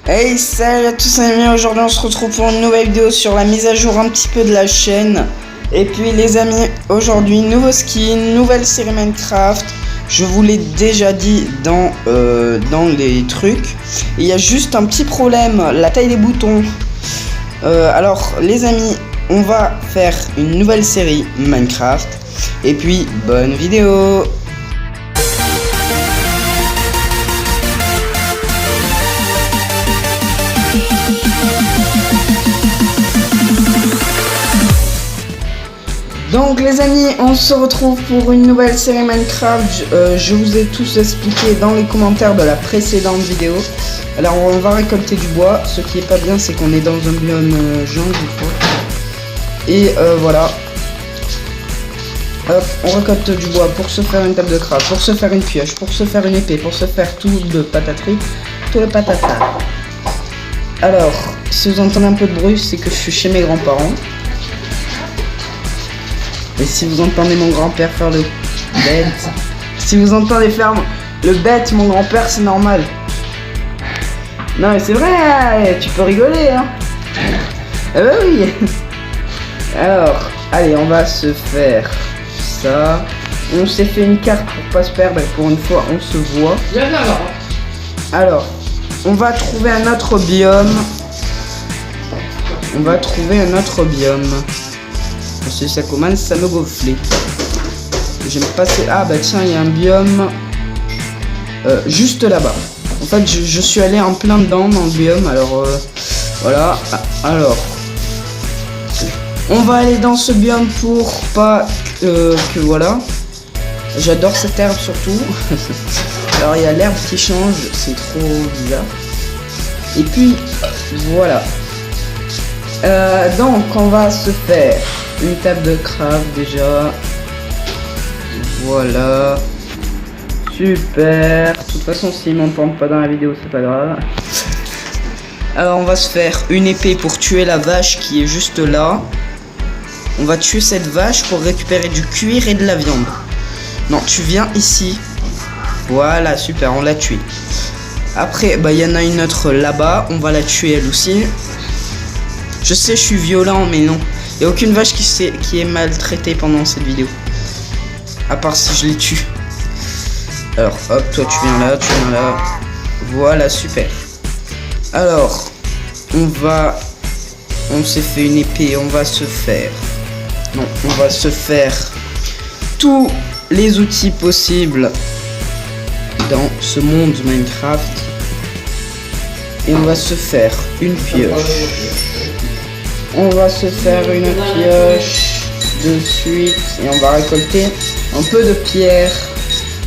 Hey, salut à tous les amis, aujourd'hui on se retrouve pour une nouvelle vidéo sur la mise à jour un petit peu de la chaîne. Et puis les amis, aujourd'hui nouveau skin, nouvelle série Minecraft. Je vous l'ai déjà dit dans les trucs. Il y a juste un petit problème, la taille des boutons. Alors les amis, on va faire une nouvelle série Minecraft. Et puis bonne vidéo. Donc les amis, on se retrouve pour une nouvelle série Minecraft. Je vous ai tous expliqué dans les commentaires de la précédente vidéo. Alors on va récolter du bois. Ce qui est pas bien, c'est qu'on est dans un biome jungle, je crois. Et voilà. Hop, on récolte du bois pour se faire une table de craft, pour se faire une pioche, pour se faire une épée, pour se faire tout de pataterie, tout le patata. Alors, si vous entendez un peu de bruit, c'est que je suis chez mes grands-parents. Et si vous entendez mon grand-père faire le bête, si vous entendez faire le bête, mon grand-père, c'est normal. Non mais c'est vrai, tu peux rigoler, hein. Ah bah oui. Alors, allez, on va se faire ça. On s'est fait une carte pour pas se perdre et pour une fois, on se voit. Alors, on va trouver un autre biome. Parce que ça commence à me gonfler. J'aime passer. Ah bah tiens, il y a un biome juste là-bas. En fait, je suis allé en plein dedans dans le biome. Alors voilà. Alors, on va aller dans ce biome pour pas que voilà. J'adore cette herbe surtout. Alors il y a l'herbe qui change, c'est trop bizarre. Et puis voilà. Donc on va se faire une table de craft déjà. Voilà. Super. De toute façon, s'ils m'entendent pas dans la vidéo, c'est pas grave. Alors, on va se faire une épée pour tuer la vache qui est juste là. On va tuer cette vache pour récupérer du cuir et de la viande. Non, tu viens ici. Voilà, super, on l'a tué. Après, bah, il y en a une autre là-bas. On va la tuer elle aussi. Je sais, je suis violent, mais non. Il n'y a aucune vache qui est maltraitée pendant cette vidéo. À part si je les tue. Alors, hop, toi tu viens là, tu viens là. Voilà, super. Alors, on s'est fait une épée, on va se faire tous les outils possibles dans ce monde Minecraft. Et on va se faire une pioche. On va se faire une pioche de suite et on va récolter un peu de pierre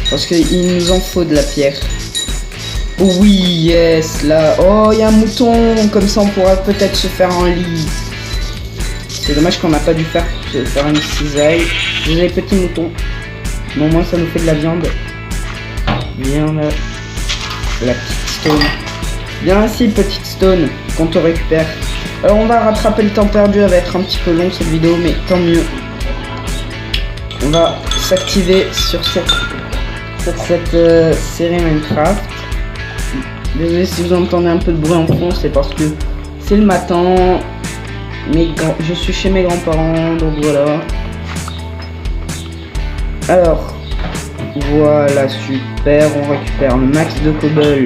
parce qu'il nous en faut de la pierre. Oui, yes, là. Oh, il y a un mouton, comme ça on pourra peut-être se faire un lit. C'est dommage qu'on n'a pas dû faire une cisaille. Vous avez petit mouton. Bon, moi ça nous fait de la viande. Viens là. La petite stone. Viens ici, petite stone, qu'on te récupère. Alors on va rattraper le temps perdu, elle va être un petit peu long cette vidéo, mais tant mieux. On va s'activer sur cette série Minecraft. Désolé si vous entendez un peu de bruit en fond, c'est parce que c'est le matin. Je suis chez mes grands-parents, donc voilà. Alors, voilà, super, on récupère le max de cobble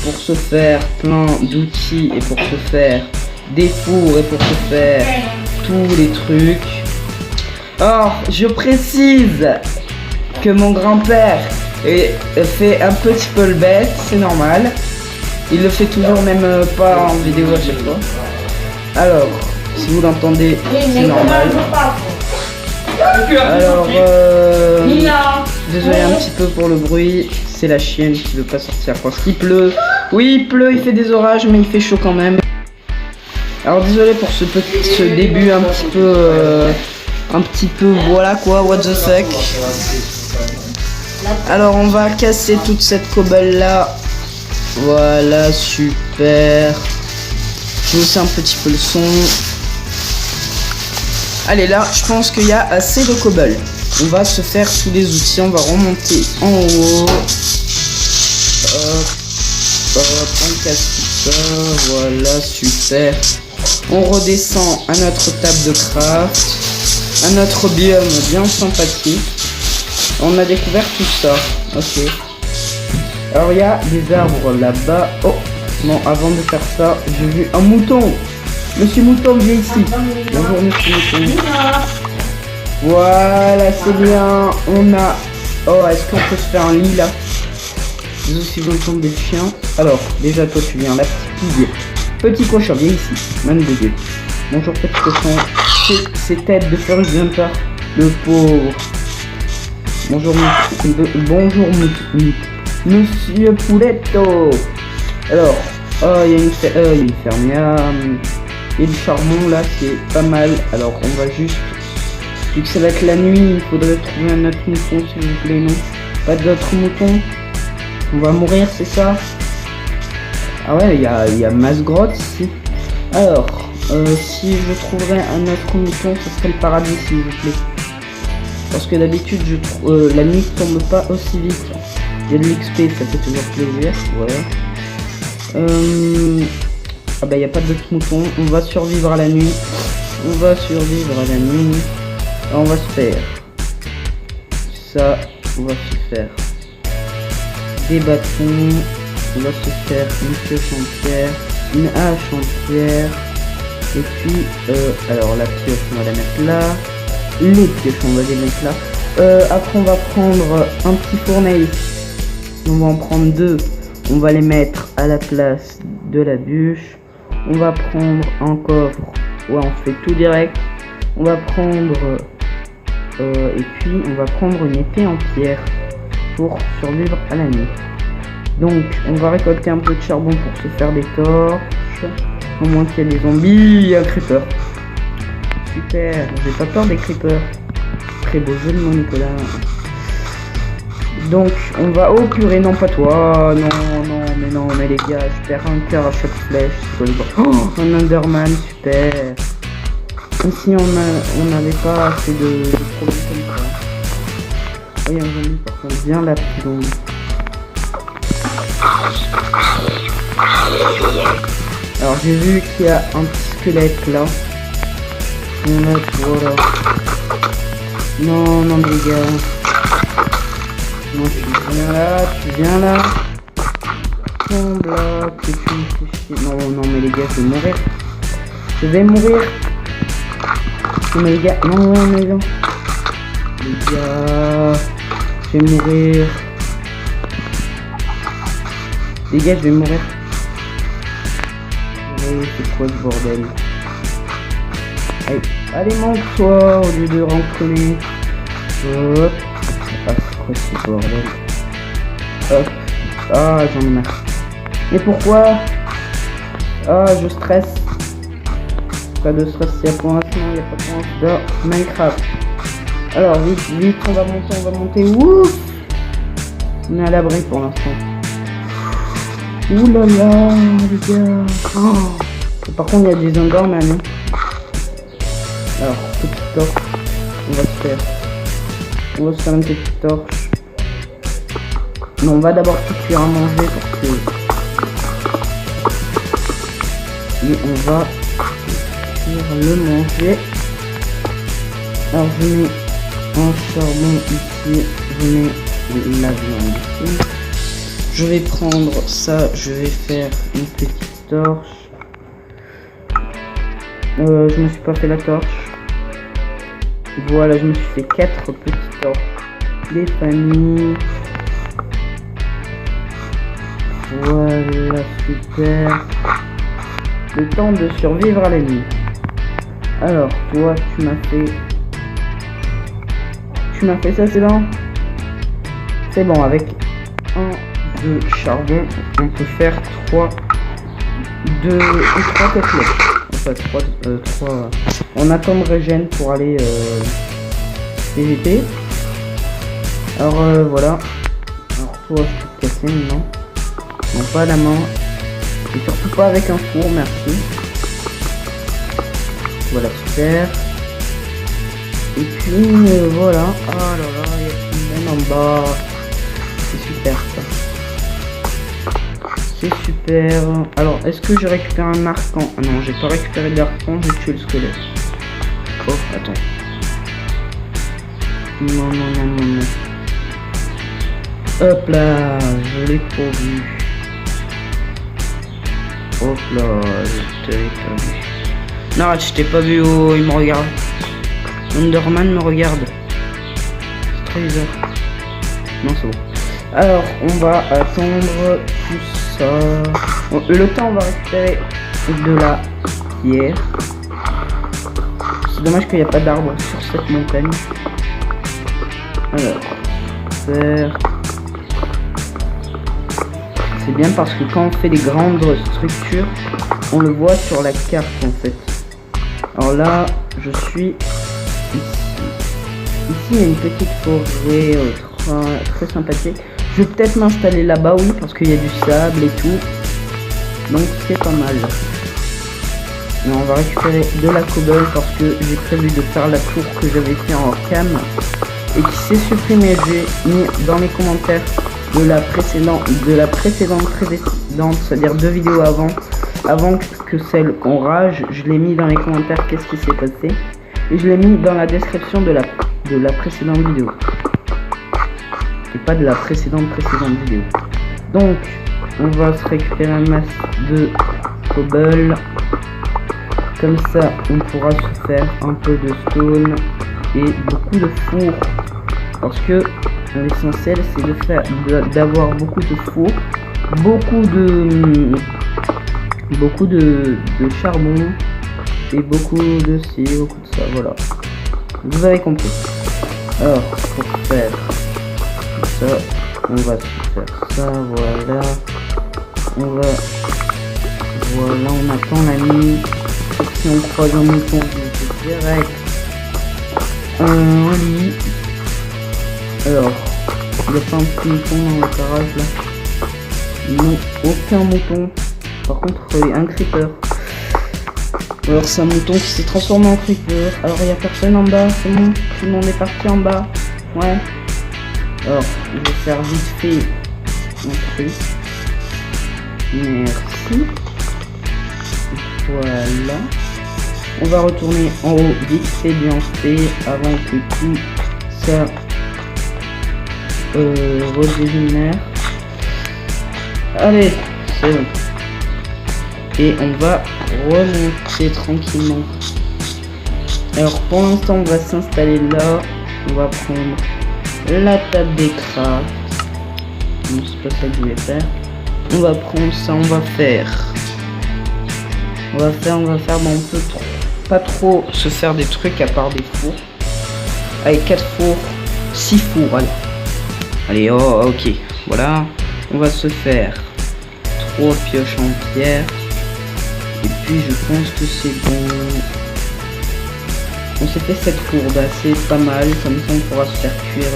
pour se faire plein d'outils et pour se faire des fours et pour se faire tous les trucs. Or, je précise que mon grand-père fait un petit peu le bête, c'est normal. Il le fait toujours, même pas en vidéo à chaque fois. Alors, si vous l'entendez, c'est normal. Alors, désolé un petit peu pour le bruit. C'est la chienne qui veut pas sortir parce qu'il pleut. Oui, il pleut, il fait des orages, mais il fait chaud quand même. Alors désolé pour ce début un petit peu voilà quoi, what the fuck. Alors on va casser toute cette cobble là. Voilà, super. Je vais aussi un petit peu le son. Allez, là je pense qu'il y a assez de cobble. On va se faire tous les outils, on va remonter en haut. hop, on casse tout ça, voilà, super. On redescend à notre table de craft, à notre biome bien sympathique. On a découvert tout ça, ok. Alors il y a des arbres là-bas. Oh, non, avant de faire ça, j'ai vu un mouton. Monsieur Mouton, viens ici. Bonjour Monsieur Mouton. Voilà, c'est bien. On a... Oh, est-ce qu'on peut se faire un lit là? J'ai aussi j'entends des chiens. Alors, déjà toi tu viens là, petit piguet. Petit cochon, viens ici. Même de Dieu. Bonjour petit cochon. C'est tête de faire une pas. Le pauvre. Bonjour bonjour Monsieur Pouletto. Alors, oh, il y a une fermière. Et le charbon là, c'est pas mal. Alors, on va juste... Vu que ça va être la nuit, il faudrait trouver un autre mouton s'il vous plaît, non? Pas d'autres moutons? On va mourir, c'est ça? Ah ouais, il y a masse grotte ici. Alors, si je trouverais un autre mouton, ce serait le paradis s'il vous plaît. Parce que d'habitude, la nuit ne tombe pas aussi vite. Il y a de l'XP, ça fait toujours plaisir. Voilà. Ah bah il n'y a pas d'autres moutons. On va survivre à la nuit. On va survivre à la nuit. On va se faire ça. On va se faire des bâtons. On va se faire une pioche en pierre, une hache en pierre. Et puis, alors la pioche, on va la mettre là. Les pioches, on va les mettre là. Après, on va prendre un petit fourneau. On va en prendre deux. On va les mettre à la place de la bûche. On va prendre un coffre. Ouais, on fait tout direct. On va prendre... et puis, on va prendre une épée en pierre pour survivre à la nuit. Donc, on va récolter un peu de charbon pour se faire des torches. Au moins qu'il y a des zombies. Il y a un creeper. Super, j'ai pas peur des creepers. Très beau jeu de mon Nicolas. Donc, on va... Oh purée, non, pas toi. Non, mais les gars, je perds un cœur à chaque flèche. Oh, un Enderman, super. Comme si on n'avait pas assez de problèmes comme ça. Oh, il y a un zombie, par contre. Viens là, petit zombie. Alors, j'ai vu qu'il y a un petit squelette là. Voilà. Non, les gars. Non, tu viens là. Tombe là, que tu me fais chier. Non, mais les gars, je vais mourir. Je vais mourir. Non, mais les gars, non. Les gars, je vais mourir. Les gars, je vais mourir. Oui, c'est quoi ce bordel? Allez, monte-toi au lieu de ranconner. Hop. Ah, c'est quoi ce bordel? Hop. Ah, j'en ai marre. Mais pourquoi? Ah, je stresse. Pas de stress, il y a pour l'instant, il n'y a pas pour l'instant dans Minecraft. Alors, vite, on va monter. Ouf! On est à l'abri pour l'instant. Ouh là là, les gars. Oh. Par contre, il y a des Enderman. Alors, petite torche, on va se faire une petite torche. Non, on va d'abord tout cuire à manger parce que... Et on va cuire le manger. Alors, je mets un charbon ici, je mets la viande ici. Je vais prendre ça, je vais faire une petite torche. Je me suis pas fait la torche. Voilà, je me suis fait 4 petites torches. Des familles. Voilà, super. Le temps de survivre à la nuit. Alors, toi, tu m'as fait ça, c'est bon? C'est bon, avec 1 de charbon, on peut faire 3 côtelettes. Enfin, 3. On attend de régène pour aller PVP. Alors voilà. Alors toi, je peux te casser maintenant. Non, pas à la main. Et surtout pas avec un four, merci. Voilà, super. Et puis voilà. Ah là là, il y a une en bas. C'est super ça. C'est super. Alors, est-ce que je récupère un arcan? Ah non, j'ai pas récupéré d'arcan, j'ai tué le squelette. Oh, attends. Non, non, non, non, non. Hop là, je l'ai pourvu. Hop là, je t'avais pas vu. Non, je t'ai pas vu, oh, il me regarde. Enderman me regarde. C'est très bizarre. Non, c'est bon. Alors, on va attendre tout ça. Bon, le temps, on va récupérer de la pierre. C'est dommage qu'il n'y a pas d'arbre sur cette montagne. Alors, faire. C'est bien parce que quand on fait des grandes structures, on le voit sur la carte en fait. Alors là, je suis ici. Ici, il y a une petite forêt très sympathique. Je vais peut-être m'installer là-bas, oui, parce qu'il y a du sable et tout. Donc c'est pas mal. Mais on va récupérer de la cobble parce que j'ai prévu de faire la tour que j'avais fait en cam et qui s'est supprimée. J'ai mis dans les commentaires de la précédente, c'est-à-dire 2 vidéos avant que celle qu'on rage. Je l'ai mis dans les commentaires qu'est-ce qui s'est passé et je l'ai mis dans la description de la précédente vidéo et pas de la précédente vidéo. Donc on va se récupérer un masse de cobble, comme ça on pourra se faire un peu de stone et beaucoup de four, parce que l'essentiel c'est de faire d'avoir beaucoup de four, beaucoup de charbon et beaucoup de ça, voilà, vous avez compris. Alors pour faire ça, on va faire ça, voilà, on attend la nuit. Si on croise un mouton, on fait direct un lit. Alors, il n'y a pas un petit mouton dans le garage là? Non, aucun mouton. Par contre, un creeper. Alors c'est un mouton qui s'est transformé en creeper. Alors il n'y a personne en bas, c'est bon, tout le monde est parti en bas. Ouais. Alors, je vais faire vite fait un truc. Merci. Voilà. On va retourner en haut vite fait, bien fait, avant que tout ça redégénère. Allez, c'est bon. Et on va remonter tranquillement. Alors pour l'instant on va s'installer là. On va prendre la table des crafts. Non, c'est pas ça que je voulais faire. On va prendre ça, on va faire. Bon, on peut pas trop se faire des trucs à part des fours. Allez, 4 fours, 6 fours, allez. Allez, oh, ok. Voilà. On va se faire 3 pioches en pierre. Et puis je pense que c'est bon. On s'est fait 7 fours, bah c'est pas mal. Comme ça on pourra se faire cuire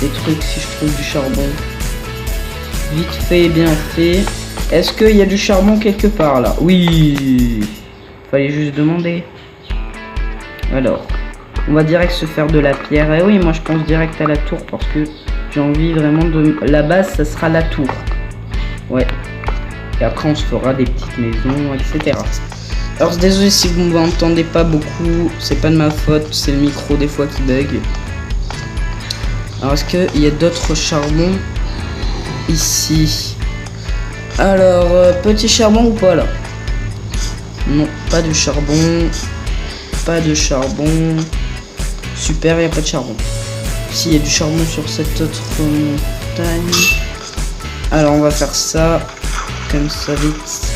les trucs si je trouve du charbon. Vite fait, bien fait. Est-ce qu'il y a du charbon quelque part là? Oui. Fallait juste demander. Alors, on va direct se faire de la pierre. Et oui, moi je pense direct à la tour parce que j'ai envie vraiment de... La base, ça sera la tour. Ouais. Et après, on se fera des petites maisons, etc. Alors, désolé si vous ne m'entendez pas beaucoup. C'est pas de ma faute. C'est le micro des fois qui bug. Alors, est-ce qu'il y a d'autres charbons ici? Alors, petit charbon ou pas là? Non, pas de charbon. Pas de charbon. Super, il n'y a pas de charbon. Si, il y a du charbon sur cette autre montagne. Alors, on va faire ça. Comme ça, vite.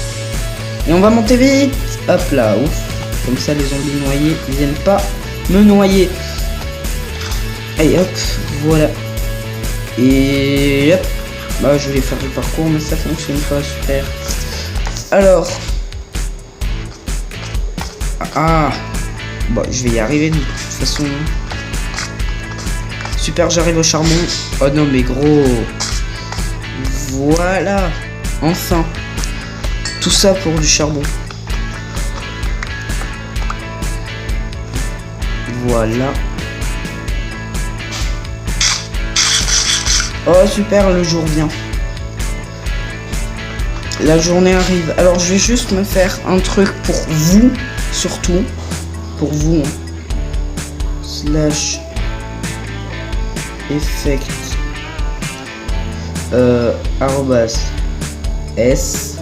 Et on va monter vite. Hop là, ouf. Comme ça, les zombies noyés, ils viennent pas me noyer. Allez, hop, voilà. Et hop. Bah, je vais faire du parcours, mais ça fonctionne pas, super. Alors. Ah. Bon, je vais y arriver de toute façon. Super, j'arrive au charbon. Oh non, mais gros. Voilà. Enfin. Tout ça pour du charbon. Voilà. Oh super, le jour vient. La journée arrive. Alors je vais juste me faire un truc pour vous, surtout. Pour vous. Slash effect arrobas s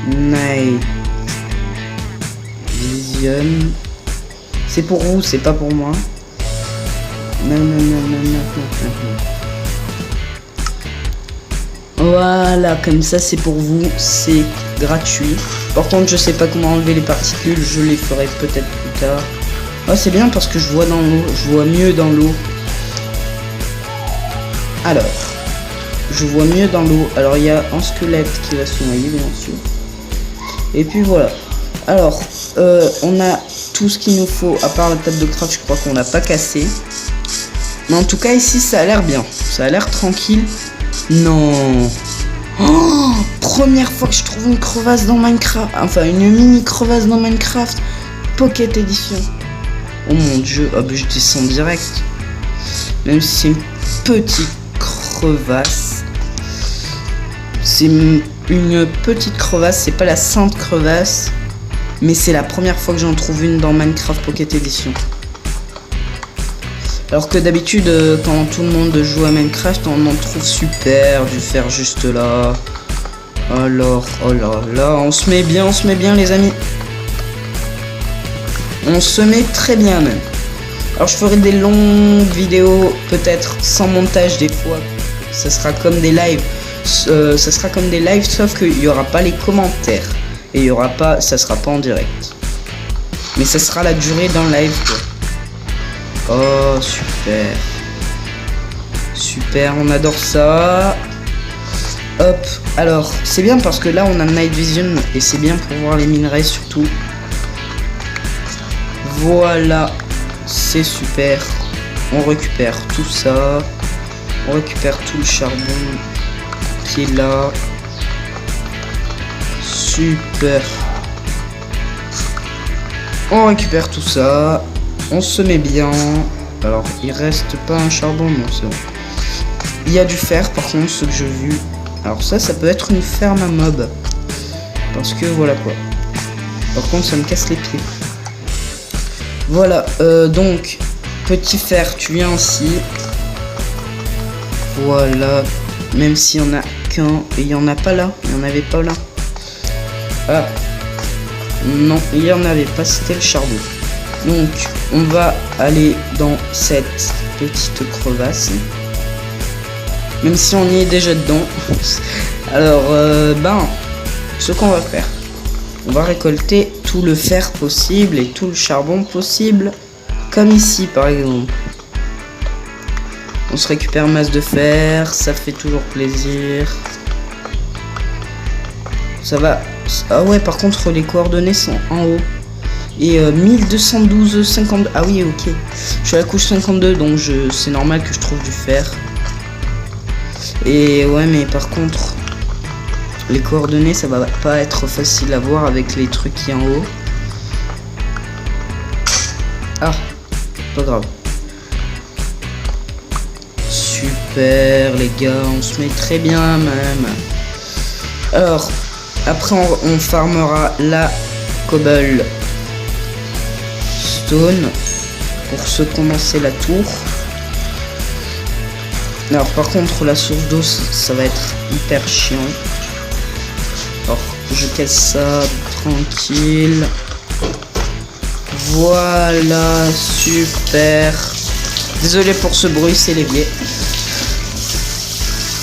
night vision. C'est pour vous, c'est pas pour moi. Non. Voilà, comme ça c'est pour vous, c'est gratuit. Par contre, je sais pas comment enlever les particules, je les ferai peut-être plus tard. Ah, c'est bien parce que je vois dans l'eau, je vois mieux dans l'eau. Alors, je vois mieux dans l'eau. Alors, il y a un squelette qui va se noyer, bien sûr. Et puis voilà. Alors, on a tout ce qu'il nous faut, à part la table de craft, je crois qu'on n'a pas cassé. Mais en tout cas, ici, ça a l'air bien. Ça a l'air tranquille. Non. Oh, première fois que je trouve une crevasse dans Minecraft. Enfin, une mini crevasse dans Minecraft. Pocket Edition. Oh mon dieu. Ah bah je descends direct. Même si c'est une petite crevasse. C'est une petite crevasse. C'est pas la sainte crevasse. Mais c'est la première fois que j'en trouve une dans Minecraft Pocket Edition. Alors que d'habitude, quand tout le monde joue à Minecraft, on en trouve super, du fer juste là. Alors, oh là là, on se met bien les amis. On se met très bien même. Alors je ferai des longues vidéos, peut-être sans montage des fois. Ça sera comme des lives. Sauf qu'il n'y aura pas les commentaires. Et il y aura pas, ça sera pas en direct. Mais ça sera la durée d'un live quoi. Oh super. Super, on adore ça. Hop, alors c'est bien parce que là on a Night Vision et c'est bien pour voir les minerais surtout. Voilà, c'est super. On récupère tout ça. On récupère tout le charbon qui est là. Super. On récupère tout ça. On se met bien. Alors, il reste pas un charbon, non, c'est bon. Il y a du fer, par contre, ce que j'ai vu. Alors ça peut être une ferme à mob. Parce que voilà quoi. Par contre, ça me casse les pieds. Voilà, donc, petit fer, tu viens ici. Voilà. Même s'il y en a qu'un. Et il y en a pas là. Il y en avait pas là. Ah. Non, il y en avait pas, c'était le charbon. Donc, on va aller dans cette petite crevasse. Même si on y est déjà dedans. Alors, ce qu'on va faire. On va récolter tout le fer possible et tout le charbon possible. Comme ici, par exemple. On se récupère masse de fer. Ça fait toujours plaisir. Ça va. Ah ouais, par contre, les coordonnées sont en haut. Et 1212,50. Ah oui, ok. Je suis à la couche 52, donc c'est normal que je trouve du fer. Et ouais, mais par contre, les coordonnées, ça va pas être facile à voir avec les trucs qui en haut. Ah, pas grave. Super, les gars, on se met très bien même. Alors, après, on farmera la cobble stone pour se commencer la tour. Alors par contre la source d'eau ça va être hyper chiant. Alors je casse ça tranquille. Voilà, super. Désolé pour ce bruit, c'est l'évier.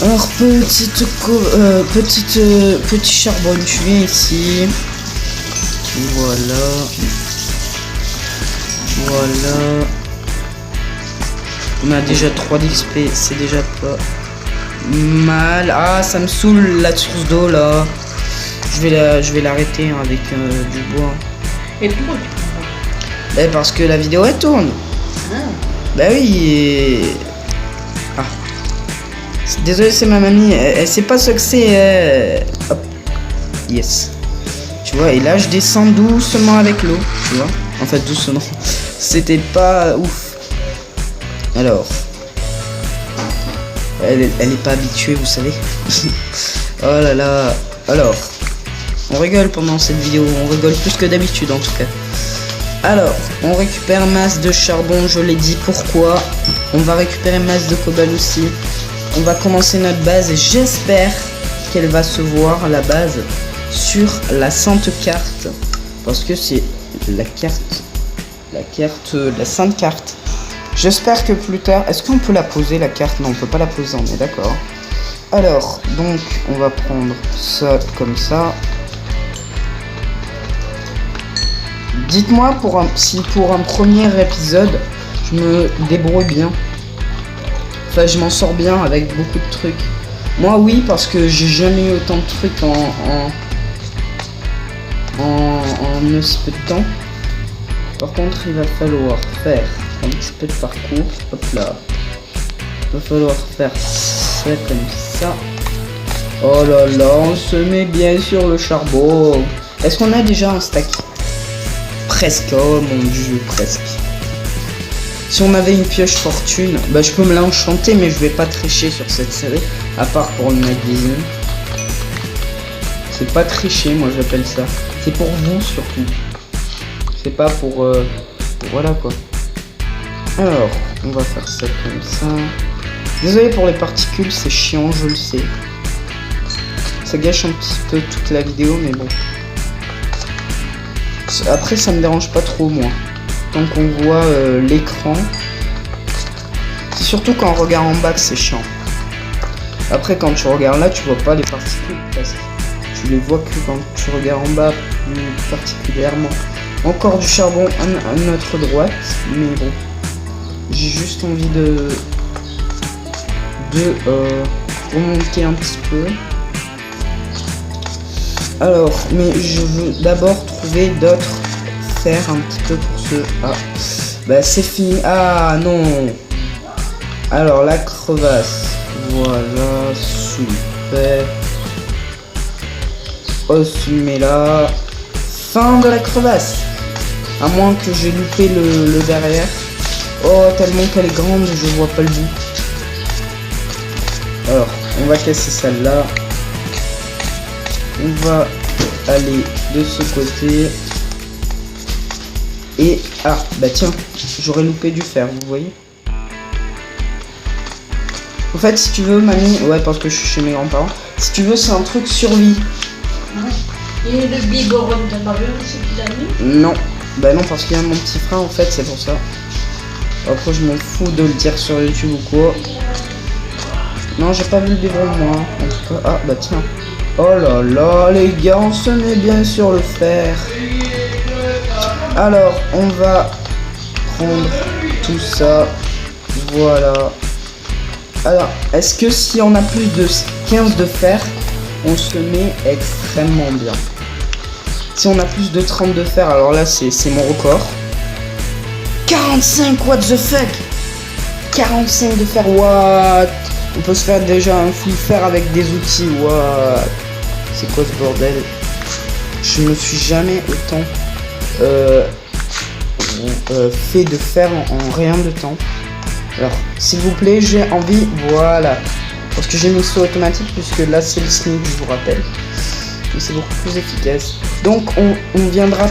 Alors petit charbon, tu viens ici. Voilà. Voilà. On a déjà 3 d'XP, c'est déjà pas mal. Ah, ça me saoule la source d'eau là. Je vais l'arrêter hein, avec du bois. Et pourquoi tu prends pas? Parce que la vidéo elle tourne. Ah. Bah oui. Ah. Désolé, c'est ma mamie. Elle sait pas ce que c'est. Hop. Yes. Tu vois, et là je descends doucement avec l'eau. Tu vois. En fait, doucement. C'était pas ouf. Alors, elle est pas habituée, vous savez. Oh là là. Alors, on rigole pendant cette vidéo, on rigole plus que d'habitude en tout cas. Alors, on récupère masse de charbon, je l'ai dit, pourquoi. On va récupérer masse de cobalt aussi. On va commencer notre base et j'espère qu'elle va se voir, la base, sur la sainte carte. Parce que c'est la carte, la sainte carte. J'espère que plus tard, est-ce qu'on peut la poser la carte? Non, on peut pas la poser, on est d'accord. Alors, donc, on va prendre ça comme ça. Dites-moi si pour un premier épisode, je me débrouille bien. Enfin, je m'en sors bien avec beaucoup de trucs. Moi, oui, parce que j'ai jamais eu autant de trucs en aussi peu de temps. Par contre, il va falloir faire un petit peu de parcours. Hop là. Il va falloir faire ça comme ça. Oh là là, on se met bien sur le charbon. Est-ce qu'on a déjà un stack? Presque, oh mon dieu, presque. Si on avait une pioche fortune, bah je peux me l'enchanter, mais je vais pas tricher sur cette série, à part pour le night vision. C'est pas tricher, moi j'appelle ça. C'est pour vous surtout. C'est pas pour voilà quoi. Alors, on va faire ça comme ça. Désolé pour les particules, c'est chiant, je le sais. Ça gâche un petit peu toute la vidéo, mais bon. Après, ça me dérange pas trop, moi. Tant qu'on voit l'écran. C'est surtout quand on regarde en bas que c'est chiant. Après, quand tu regardes là, tu vois pas les particules presque. Tu les vois que quand tu regardes en bas, plus particulièrement. Encore du charbon à notre droite, mais bon. J'ai juste envie de remonter un petit peu. Alors, mais je veux d'abord trouver d'autres fers un petit peu pour ce... Ah, bah c'est fini. Ah non. Alors, la crevasse. Voilà, super. Ossumer là. Fin de la crevasse. À moins que j'ai loupé le derrière. Oh, tellement qu'elle est grande, je vois pas le bout. Alors, on va casser celle-là. On va aller de ce côté. Et... Ah, bah tiens, j'aurais loupé du fer, vous voyez. En fait, si tu veux, mamie... Ouais, parce que je suis chez mes grands-parents. Si tu veux, c'est un truc survie. Et le biberon, t'as pas vu aussi qu'il a mis? Non. Bah non, parce qu'il y a mon petit frère, en fait, c'est pour ça. Après, je m'en fous de le dire sur YouTube ou quoi. Non, j'ai pas vu le biberon, moi. En tout cas... Ah, bah tiens. Oh là là, les gars, on se met bien sur le fer. Alors, on va prendre tout ça. Voilà. Alors, est-ce que si on a plus de 15 de fer, on se met extrêmement bien. Si on a plus de 30 de fer, alors là, c'est mon record. 45, what the fuck? 45 de fer, what? On peut se faire déjà un full fer avec des outils, what? C'est quoi ce bordel? Je me suis jamais autant fait de fer en rien de temps. Alors, s'il vous plaît, j'ai envie, voilà. Parce que j'ai mis saut automatique, puisque là c'est le sneak, je vous rappelle. Mais c'est beaucoup plus efficace. Donc on reviendra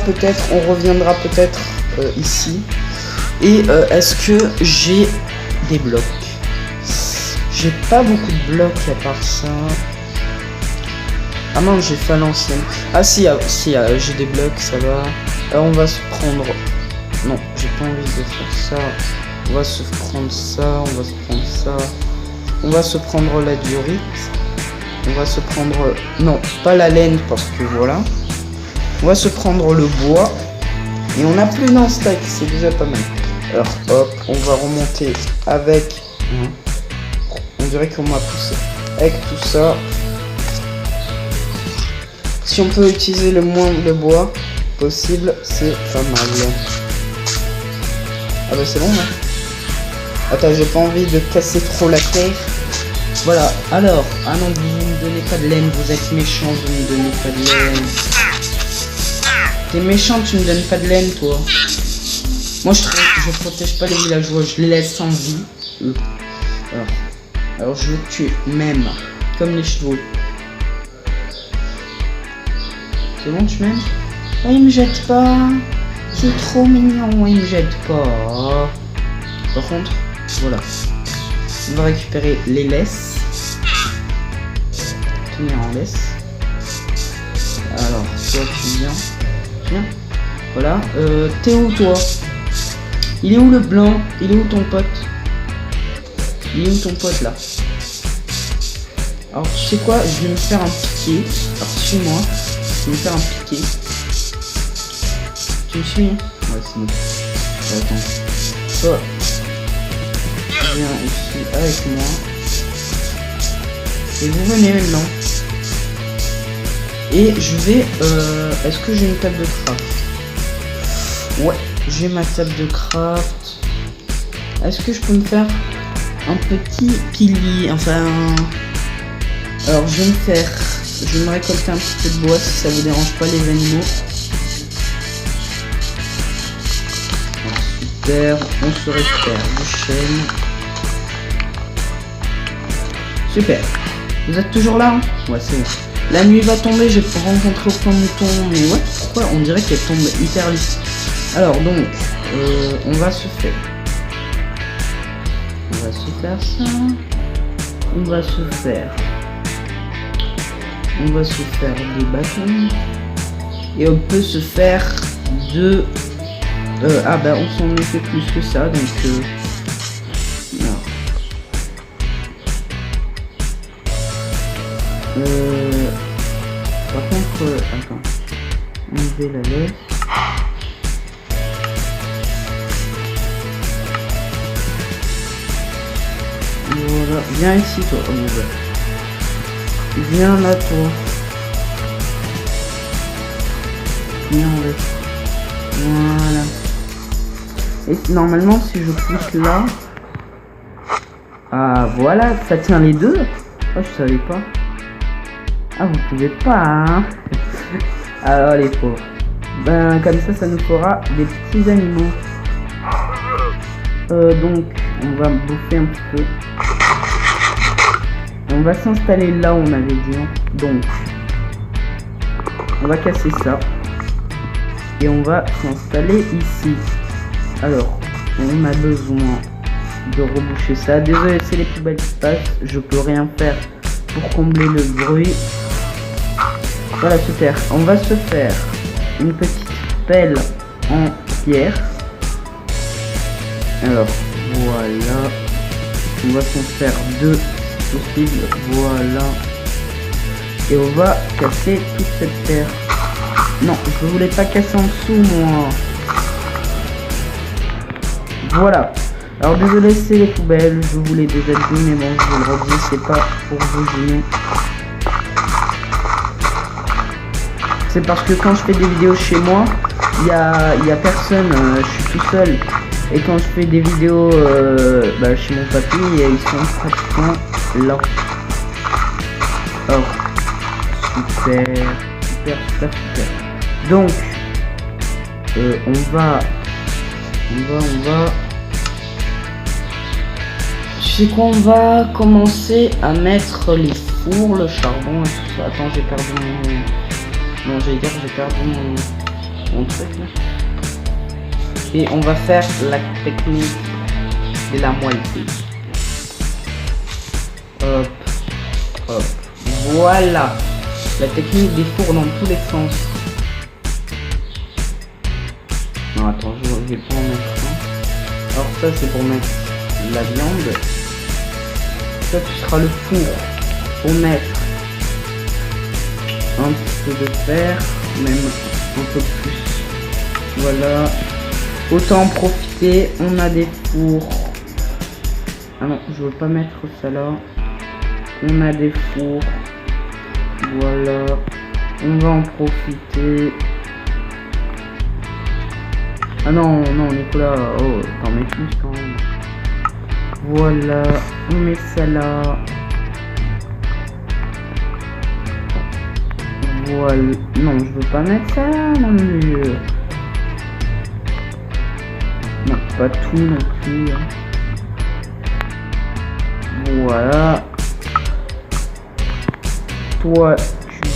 peut-être ici. Et est-ce que j'ai des blocs? J'ai pas beaucoup de blocs à part ça. Ah non, j'ai fait à l'ancienne. Ah si, j'ai des blocs, ça va. Alors on va se prendre... Non, j'ai pas envie de faire ça. On va se prendre ça, on va se prendre ça. On va se prendre la durite. On va se prendre... Non, pas la laine parce que voilà. On va se prendre le bois. Et on n'a plus d'un stack, c'est déjà pas mal. Alors hop, on va remonter avec... On dirait qu'on m'a poussé. Avec tout ça. Si on peut utiliser le moins de bois possible, c'est pas mal. Ah bah c'est bon, hein. Attends, j'ai pas envie de casser trop la terre. Voilà, alors... Ah non, vous me donnez pas de laine, vous êtes méchant, vous me donnez pas de laine. T'es méchant, tu me donnes pas de laine, toi. Moi, je protège pas les villageois, je les laisse sans vie. Alors je veux tuer, même, comme les chevaux. C'est bon, tu m'aimes? Oh, il me jette pas. C'est trop mignon, il me jette pas. Par contre, voilà. On va récupérer les laisses. Tenir en laisse. Alors, toi, tu viens. Viens. Voilà. T'es où, toi? Il est où le blanc? Il est où ton pote? Il est où ton pote, là? Alors, tu sais quoi? Je vais me faire un piqué. Alors, suis-moi. Je vais me faire un piqué. Tu me suis? Ouais, c'est bon. Attends. Toi, viens ici avec moi. Et vous venez maintenant. Et je vais... est-ce que j'ai une table de craft? Ouais, j'ai ma table de craft. Est-ce que je peux me faire un petit pilier? Enfin... Alors je vais me faire... Je vais me récolter un petit peu de bois si ça vous dérange pas les animaux. Alors, super, on se récupère du chêne. Super. Vous êtes toujours là, hein? Ouais, c'est bon. La nuit va tomber, j'ai rencontré aucun mouton, mais ouais, pourquoi on dirait qu'elle tombe hyper lisse. Alors donc, on va se faire ça. On va se faire des bâtons. Et on peut se faire de... ah bah on s'en fait plus que ça, donc... non. Par contre, attends. Enlever la laisse. Voilà, viens ici toi, oh mon gars. Viens là toi. Viens en laisse. Voilà. Et normalement si je pousse là... Ah voilà, ça tient les deux. Oh je savais pas. Ah vous pouvez pas hein. Alors les pauvres. Ben comme ça nous fera des petits animaux. Donc on va bouffer un petit peu. On va s'installer là où on avait dit. Donc on va casser ça. Et on va s'installer ici. Alors on a besoin de reboucher ça. Désolé c'est les poubelles qui passent. Je peux rien faire pour combler le bruit. Voilà super. On va se faire une petite pelle en pierre. Alors voilà. On va s'en faire deux si possible. Voilà. Et on va casser toute cette terre. Non, je voulais pas casser en dessous moi. Voilà. Alors désolé c'est les poubelles. Je vous l'ai déjà dit mais bon je vous le redis, c'est pas pour vous gêner. C'est parce que quand je fais des vidéos chez moi, il y a personne, je suis tout seul. Et quand je fais des vidéos chez mon papy, ils sont pratiquement là. Oh, super. Donc, on va. Tu sais quoi, on va commencer à mettre les fours, le charbon et tout ça. Attends, j'ai perdu mon... Non, j'allais dire j'ai perdu mon truc là. Et on va faire la technique de la moitié. Hop. Voilà. La technique des fours dans tous les sens. Non, attends, je vais pas en mettre un. Alors ça c'est pour mettre la viande. Ça ce sera le four pour mettre un petit peu de fer, même un peu plus. Voilà. Autant en profiter, on a des fours. Ah non, je veux pas mettre ça là. On a des fours. Voilà. On va en profiter. Ah non, Nicolas. Oh, t'en mets plus quand même. Voilà. On met ça là. Voilà. Non, je veux pas mettre ça là, mon dieu. Non, pas tout non plus. Voilà. Toi, tu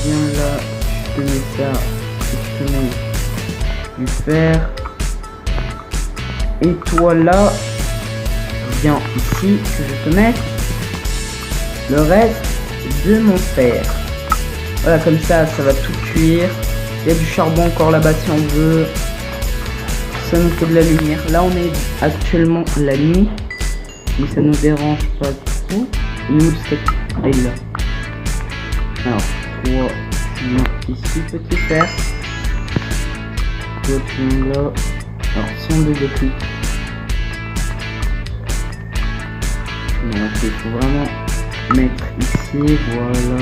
viens là, je te mets ça sélectionner du fer. Et toi là, viens ici que je te mets le reste de mon fer. Voilà, comme ça va tout cuire. Il y a du charbon encore là-bas si on veut. Ça nous fait de la lumière. Là on est actuellement la nuit, mais ça nous dérange pas trop. Nous cette taille là. Alors toi tu viens ici petit fer. Toi tu viens là. Alors si on déclic. Donc il faut vraiment mettre ici, voilà.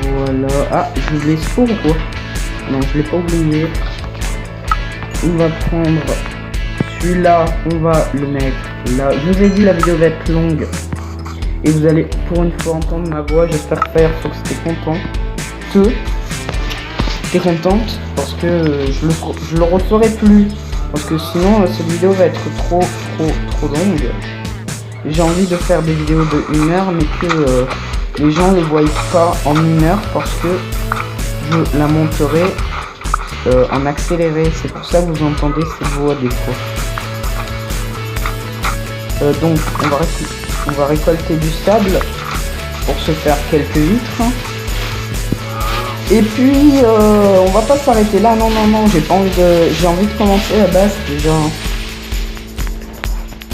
Voilà. Ah, je oublié ce four ou quoi? Non, je l'ai pas oublié. On va prendre celui-là, on va le mettre là. Je vous ai dit la vidéo va être longue. Et vous allez pour une fois entendre ma voix. J'espère que Firefox t'es content. T'es contente parce que je le referai plus. Parce que sinon cette vidéo va être trop longue. J'ai envie de faire des vidéos de 1 heure mais que les gens ne voient pas en 1 heure parce que je la monterai en accéléré. C'est pour ça que vous entendez cette voix des fois. Donc on va récolter du sable pour se faire quelques vitres. Et puis on va pas s'arrêter là. Non, j'ai envie de commencer la base déjà.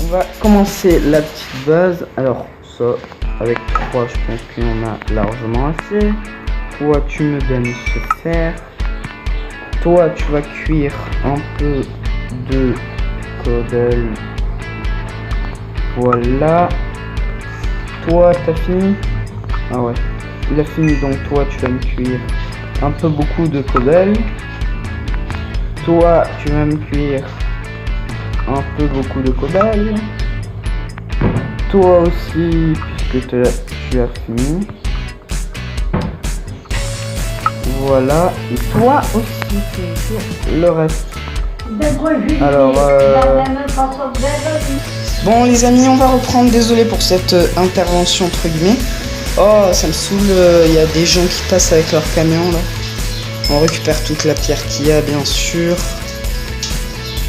On va commencer la petite base. Alors ça avec 3 je pense qu'il y en a largement assez. Toi tu me donnes ce fer. Toi tu vas cuire un peu de cobble. Voilà. Toi t'as fini? Ah ouais, il a fini, donc toi tu vas me cuire un peu beaucoup de cobble. Toi tu vas me cuire un peu beaucoup de cobble. Toi aussi, puisque tu as fini. Voilà, et toi aussi tu le reste. Alors bon les amis, on va reprendre, désolé pour cette intervention entre guillemets. Oh ça me saoule, il y a des gens qui passent avec leur camion là. On récupère toute la pierre qu'il y a bien sûr.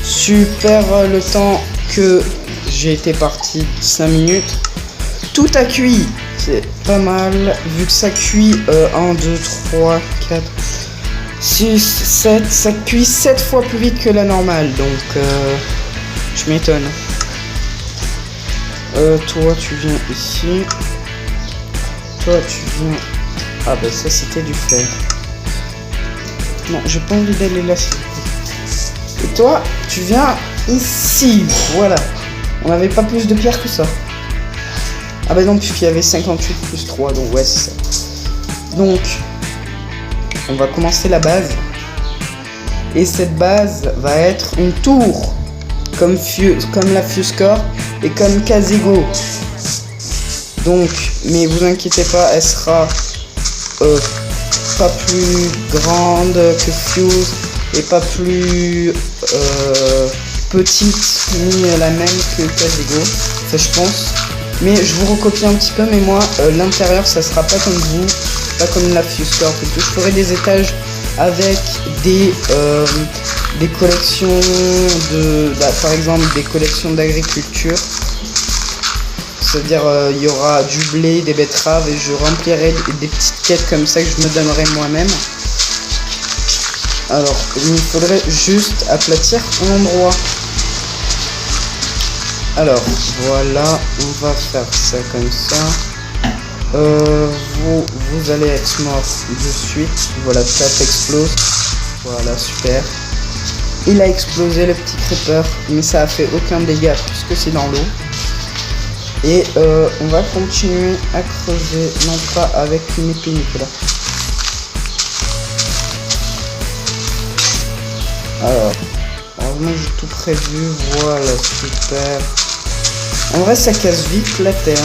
Super, le temps que j'ai été parti 5 minutes. Tout a cuit, c'est pas mal. Vu que ça cuit 1, 2, 3, 4, 6, 7, ça cuit 7 fois plus vite que la normale. Donc je m'étonne. Toi tu viens ici. Toi tu viens... Ah bah ça c'était du fer. Non, j'ai pas envie d'aller là. Et toi tu viens ici. Voilà. On n'avait pas plus de pierre que ça. Ah bah non, puisqu'il y avait 58 plus 3, donc ouais c'est ça. Donc on va commencer la base. Et cette base va être une tour. Comme la Fuscore et comme Kazego. Donc, mais vous inquiétez pas, elle sera pas plus grande que Fuse et pas plus petite ni la même que Kazego, ça je pense. Mais je vous recopie un petit peu, mais moi l'intérieur ça sera pas comme vous, pas comme la Fuscore et tout. Je ferai des étages avec des collections par exemple des collections d'agriculture. C'est-à-dire il y aura du blé, des betteraves et je remplirai des petites quêtes comme ça que je me donnerai moi-même. Alors il me faudrait juste aplatir l'endroit. Alors voilà, on va faire ça comme ça. Vous allez être mort de suite. Voilà, ça explose. Voilà, super. Il a explosé le petit creeper, mais ça a fait aucun dégât puisque c'est dans l'eau. Et on va continuer à creuser, non pas avec une épée Nicolas. Alors, heureusement j'ai tout prévu, voilà, super. En vrai ça casse vite la terre.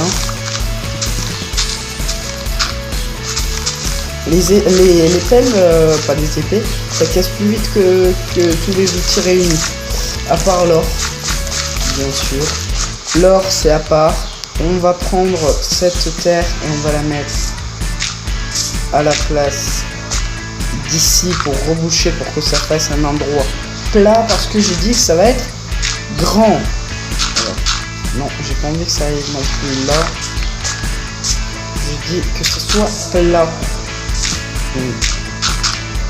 Les pelles, pas des épées, ça casse plus vite que tous les outils réunis. À part l'or, bien sûr. L'or c'est à part. On va prendre cette terre et on va la mettre à la place d'ici pour reboucher pour que ça fasse un endroit plat parce que j'ai dit que ça va être grand. Alors, non, j'ai pas envie que ça aille non plus là. Je dis que ce soit plat.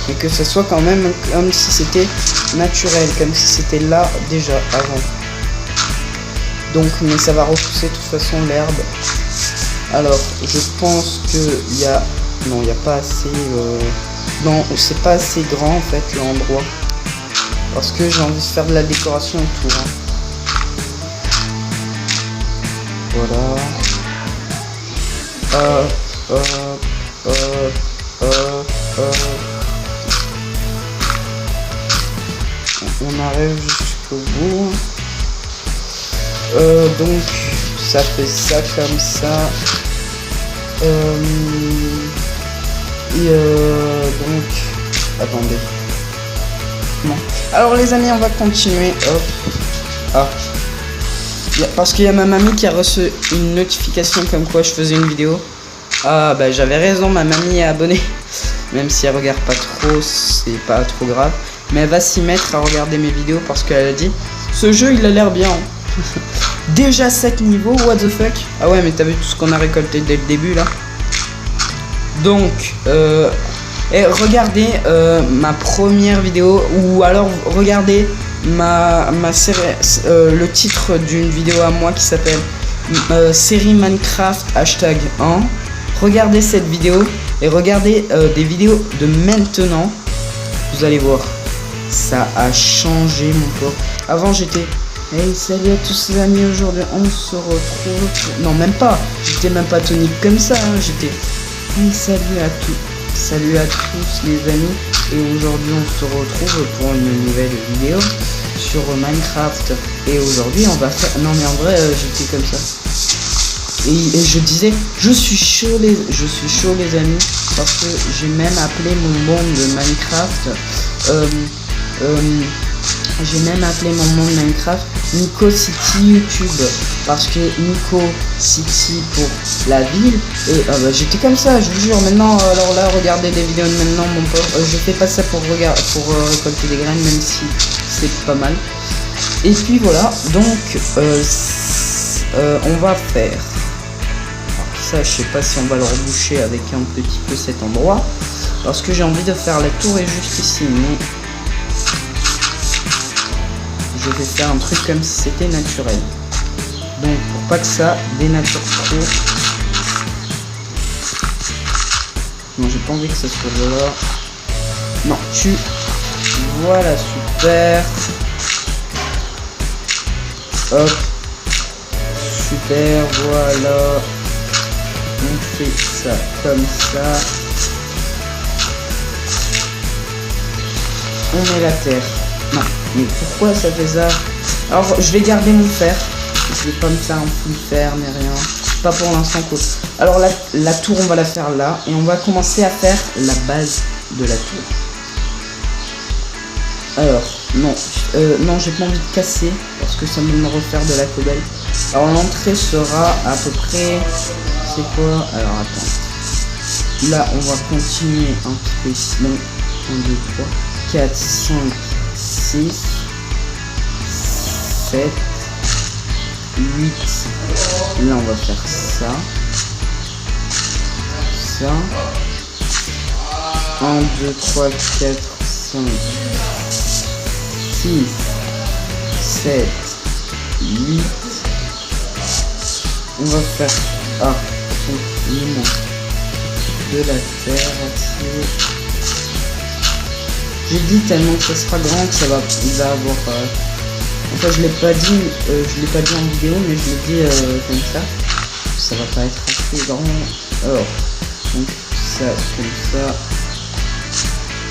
Et que ce soit quand même comme si c'était naturel, comme si c'était là déjà avant. Donc, mais ça va repousser de toute façon l'herbe. Alors, je pense que il y a... Non, il n'y a pas assez... Non, c'est pas assez grand en fait l'endroit. Parce que j'ai envie de faire de la décoration autour. Hein. Voilà. On arrive jusqu'au bout. Donc ça fait ça comme ça. Donc attendez. Non. Alors les amis, on va continuer. Hop. Ah. Parce qu'il y a ma mamie qui a reçu une notification comme quoi je faisais une vidéo. Ah bah j'avais raison, ma mamie est abonnée. Même si elle regarde pas trop, c'est pas trop grave. Mais elle va s'y mettre à regarder mes vidéos parce qu'elle a dit ce jeu il a l'air bien. Déjà 7 niveaux, what the fuck. Ah ouais mais t'as vu tout ce qu'on a récolté dès le début là. Donc et regardez ma première vidéo ou alors regardez ma série, le titre d'une vidéo à moi qui s'appelle série Minecraft #1. Regardez cette vidéo et regardez des vidéos de maintenant. Vous allez voir, ça a changé mon pote. Avant j'étais hey salut à tous les amis, aujourd'hui on se retrouve pour... Non même pas, j'étais même pas tonique comme ça, hein. J'étais hey salut à tous les amis. Et aujourd'hui on se retrouve pour une nouvelle vidéo sur Minecraft. Et aujourd'hui on va faire... Non mais en vrai j'étais comme ça. Et je disais je suis chaud les amis. Parce que j'ai même appelé mon monde de Minecraft j'ai même appelé mon monde Minecraft Nico City YouTube. Parce que Nico City pour la ville. Et bah, j'étais comme ça, je vous jure. Maintenant, alors là, regardez les vidéos de maintenant, mon pote. Je fais pas ça pour récolter des graines, même si c'est pas mal. Et puis voilà, donc on va faire... Alors, ça, je sais pas si on va le reboucher avec un petit peu cet endroit. Parce que j'ai envie de faire la tour est juste ici, mais... je vais faire un truc comme si c'était naturel. Donc pour pas que ça dénature trop. Non, j'ai pas envie que ça soit là. Non, voilà, super. Hop. Super, voilà. On fait ça comme ça. On met la terre. Non, mais pourquoi ça fait ça? Alors je vais garder mon fer. Je vais pas me faire un full fer mais rien. Pas pour l'instant quoi. Alors la tour on va la faire là. Et on va commencer à faire la base de la tour. Alors non, non j'ai pas envie de casser. Parce que ça me refaire de la cobalt. Alors l'entrée sera à peu près... c'est quoi? Alors attends. Là on va continuer un petit peu ici. Non, 1, 2, 3, 4, 5, 6, 7, 8. Là on va faire ça. Ça. 1, 2, 3, 4, 5, 6, 7, 8. On va faire... ah, de la terre aussi. J'ai dit tellement que ça sera grand que ça va, il va avoir... enfin je l'ai pas dit en vidéo, mais je l'ai dit comme ça. Ça va pas être assez grand. Alors, donc ça comme ça.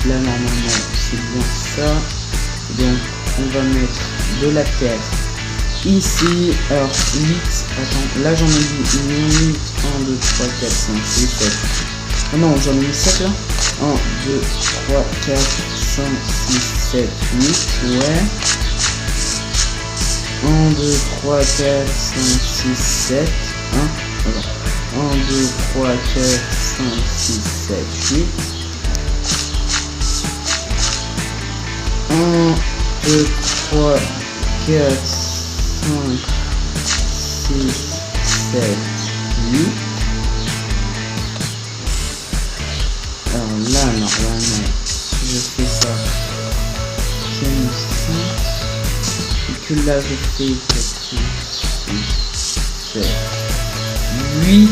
Là normalement c'est bien ça. Donc on va mettre de la terre ici. Alors 8, attends, là j'en ai dit 8, 1, 2, 3, 4, 5, 6, 7. Ah non, j'en ai mis 7 là. 1, 2, 3, 4, 5, 6, 7, 8, ouais. 1, 2, 3, 4, 5, 6, 7, 1, 2, 3, 4, 5, 6, 7, 8. 1, 2, 3, 4, 5, 6, 7, 8. Alors là, normalement, si je fais ça, c'est 5. Et que là, je fais 4, 5, 6, 7, 8.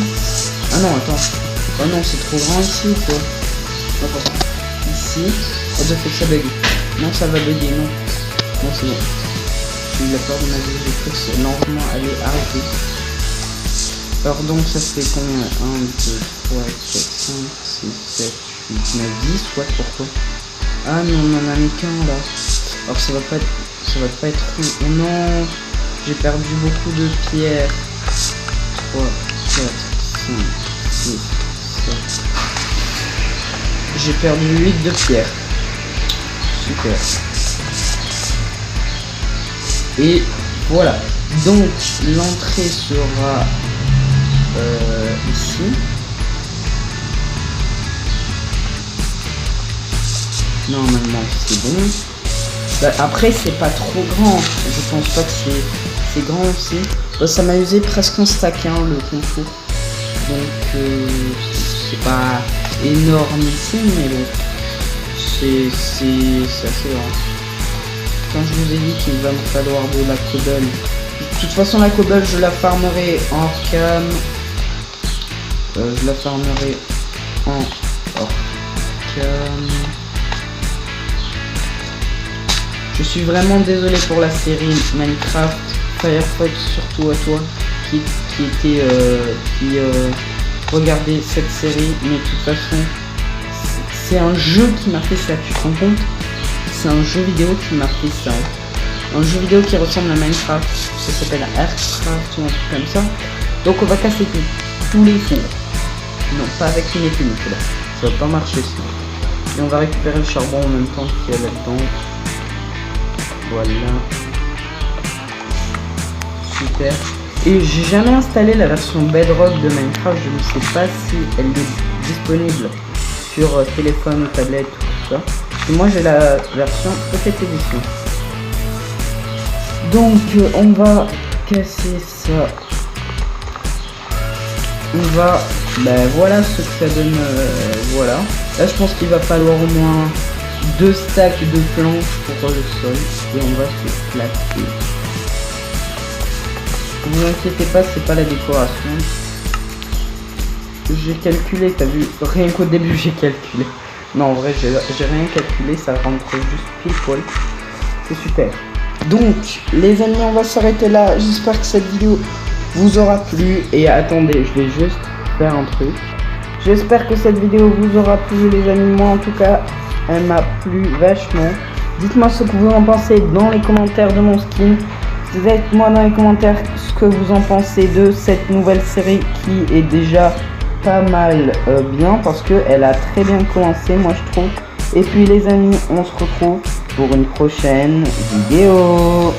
Ah non, attends. Oh non, c'est trop grand ici ou quoi? Attends. Ici. Oh, ça fait que ça bug. Non, ça va bugger, non. Non, c'est bon. J'ai eu la peur de ma vie, j'ai cru que c'est normalement aller arrêter. Alors donc ça fait combien? 1, 2, 3, 4, 5, 6, 7, 8, 9, 10. Quoi, pourquoi? Ah non, on en a mis qu'un là. Alors ça va pas être rond. Oh non, j'ai perdu beaucoup de pierres. 3, 4, 5, 6, 7. J'ai perdu 8 de pierres. Super. Et voilà. Donc l'entrée sera ici. Normalement c'est bon. Bah, après c'est pas trop grand. Je pense pas que c'est grand aussi. Bah, ça m'a usé presque un stack hein, le concours. Donc c'est pas énorme ici mais bon. C'est assez grand. Quand je vous ai dit qu'il va me falloir de la cobble. De toute façon la cobble je la farmerai en cam. Je la farmerai en hors cam. Je suis vraiment désolé pour la série Minecraft Firefox, surtout à toi qui regardait cette série, mais de toute façon c'est un jeu qui m'a fait ça, tu te rends compte? C'est un jeu vidéo qui m'a fait ça. Un jeu vidéo qui ressemble à Minecraft, ça s'appelle Aircraft ou un truc comme ça. Donc on va casser tous les fours. Non, pas avec une épine, là. Ça va pas marcher sinon. Et on va récupérer le charbon en même temps qu'il y a là-dedans. Voilà. Super. Et j'ai jamais installé la version Bedrock de Minecraft. Je ne sais pas si elle est disponible sur téléphone ou tablette ou tout ça. Et moi j'ai la version Pocket Edition. Donc on va casser ça. On va... Ben voilà ce que ça donne. Voilà. Là je pense qu'il va falloir au moins 2 stacks de planches pour le sol. Et on va se placer. Ne vous inquiétez pas, c'est pas la décoration. J'ai calculé, t'as vu? Rien qu'au début j'ai calculé. Non en vrai j'ai rien calculé, ça rentre juste pile poil. C'est super. Donc les amis on va s'arrêter là. J'espère que cette vidéo vous aura plu. Et attendez, je vais juste faire un truc. J'espère que cette vidéo vous aura plu les amis. Moi en tout cas elle m'a plu vachement. Dites-moi ce que vous en pensez dans les commentaires de mon skin. Dites-moi dans les commentaires ce que vous en pensez de cette nouvelle série qui est déjà pas mal bien parce que elle a très bien commencé moi je trouve. Et puis les amis on se retrouve pour une prochaine vidéo.